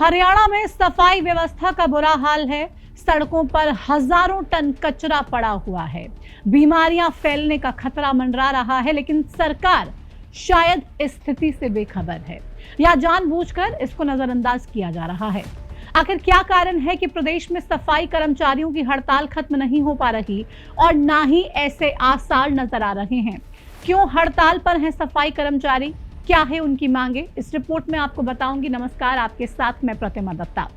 हरियाणा में सफाई व्यवस्था का बुरा हाल है। सड़कों पर हजारों टन कचरा पड़ा हुआ है। बीमारियां फैलने का खतरा मंडरा रहा है, लेकिन सरकार शायद इस स्थिति से बेखबर है या जानबूझकर इसको नजरअंदाज किया जा रहा है। आखिर क्या कारण है कि प्रदेश में सफाई कर्मचारियों की हड़ताल खत्म नहीं हो पा रही और ना ही ऐसे आसार नजर आ रहे हैं? क्यों हड़ताल पर हैं सफाई कर्मचारी? क्या है उनकी मांगे? इस रिपोर्ट में आपको बताऊंगी। नमस्कार, आपके साथ मैं प्रतिमा दत्ता।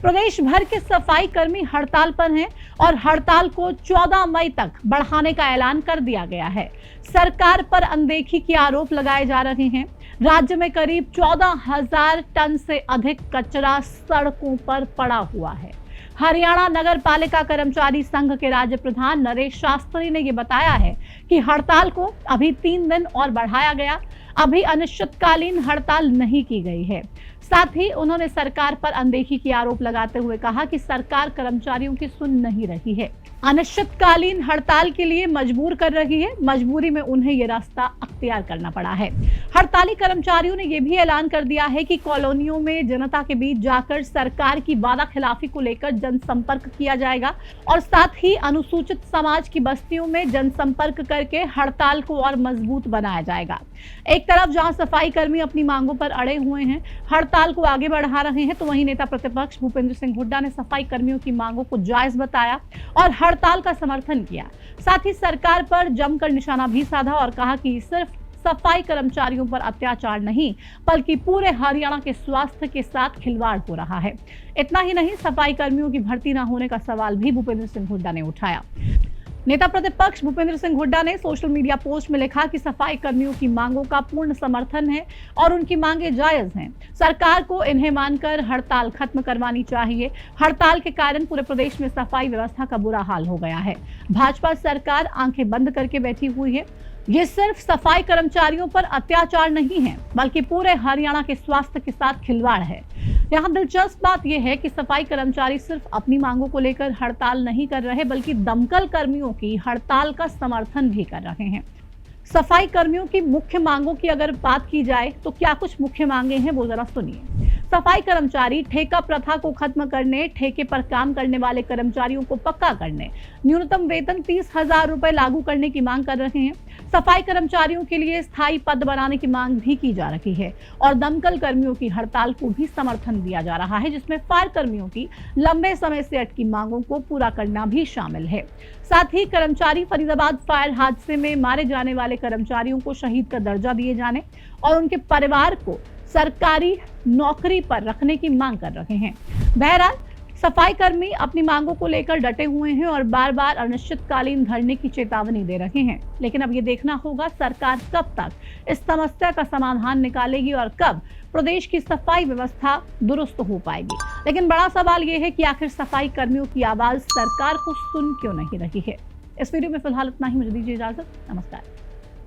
प्रदेश भर के सफाई कर्मी हड़ताल पर हैं और हड़ताल को 14 मई तक बढ़ाने का ऐलान कर दिया गया है। सरकार पर अनदेखी के आरोप लगाए जा रहे हैं। राज्य में करीब 14,000 टन से अधिक कचरा सड़कों पर पड़ा हुआ है। हरियाणा नगर पालिका कर्मचारी संघ के राज्य प्रधान नरेश शास्त्री ने यह बताया है कि हड़ताल को अभी 3 दिन और बढ़ाया गया। अभी अनिश्चितकालीन हड़ताल नहीं की गई है। साथ ही उन्होंने सरकार पर अनदेखी के आरोप लगाते हुए कहा कि सरकार कर्मचारियों की सुन नहीं रही है, अनिश्चितकालीन हड़ताल के लिए मजबूर कर रही है। मजबूरी में उन्हें ये रास्ता अख्तियार करना पड़ा है। हड़ताली कर्मचारियों ने यह भी ऐलान कर दिया है कि कॉलोनियों में जनता के बीच जाकर सरकार की वादा खिलाफी को लेकर जनसंपर्क किया जाएगा और साथ ही अनुसूचित समाज की बस्तियों में जनसंपर्क करके हड़ताल को और मजबूत बनाया जाएगा। एक तरफ जहां सफाई कर्मी अपनी मांगों पर अड़े हुए हैं, हड़ताल को आगे बढ़ा रहे हैं, तो वहीं नेता प्रतिपक्ष भूपेंद्र सिंह हुड्डा ने सफाई कर्मियों की मांगों को जायज बताया और हड़ताल का समर्थन किया। साथ ही सरकार पर जमकर निशाना भी साधा और कहा कि सिर्फ सफाई कर्मचारियों पर अत्याचार नहीं, बल्कि पूरे हरियाणा के स्वास्थ्य के साथ खिलवाड़ हो रहा है। इतना ही नहीं, सफाई कर्मियों की भर्ती न होने का सवाल भी भूपेंद्र सिंह हुड्डा ने उठाया। नेता प्रतिपक्ष भूपेंद्र सिंह हुड्डा ने सोशल मीडिया पोस्ट में लिखा कि सफाई कर्मियों की मांगों का पूर्ण समर्थन है और उनकी मांगे जायज हैं। सरकार को इन्हें मानकर हड़ताल खत्म करवानी चाहिए। हड़ताल के कारण पूरे प्रदेश में सफाई व्यवस्था का बुरा हाल हो गया है। भाजपा सरकार आंखें बंद करके बैठी हुई है। ये सिर्फ सफाई कर्मचारियों पर अत्याचार नहीं है, बल्कि पूरे हरियाणा के स्वास्थ्य के साथ खिलवाड़ है। यहाँ दिलचस्प बात यह है कि सफाई कर्मचारी सिर्फ अपनी मांगों को लेकर हड़ताल नहीं कर रहे, बल्कि दमकल कर्मियों की हड़ताल का समर्थन भी कर रहे हैं। सफाई कर्मियों की मुख्य मांगों की अगर बात की जाए तो क्या कुछ मुख्य मांगे हैं, वो जरा सुनिए। सफाई कर्मचारी ठेका प्रथा को खत्म करने, ठेके पर काम करने वाले कर्मचारियों को पक्का करने, न्यूनतम वेतन 30,000 रुपए लागू करने की मांग कर रहे हैं। सफाई कर्मचारियों के लिए स्थायी पद बनाने की मांग भी की जा रही है और दमकल कर्मियों की हड़ताल को भी समर्थन दिया जा रहा है, जिसमें फायर कर्मियों की लंबे समय से अटकी मांगों को पूरा करना भी शामिल है। साथ ही कर्मचारी फरीदाबाद फायर हादसे में मारे जाने वाले कर्मचारियों को शहीद का दर्जा दिए जाने और उनके परिवार को सरकारी नौकरी पर रखने की मांग कर रहे हैं। बहरहाल सफाई कर्मी अपनी मांगों को लेकर डटे हुए हैं और बार बार अनिश्चितकालीन धरने की चेतावनी दे रहे हैं। लेकिन अब ये देखना होगा सरकार कब तक इस समस्या का समाधान निकालेगी और कब प्रदेश की सफाई व्यवस्था दुरुस्त हो पाएगी। लेकिन बड़ा सवाल ये है कि आखिर सफाई कर्मियों की आवाज सरकार को सुन क्यों नहीं रही है। इस वीडियो में फिलहाल इतना ही। मुझे दीजिए इजाजत। नमस्कार।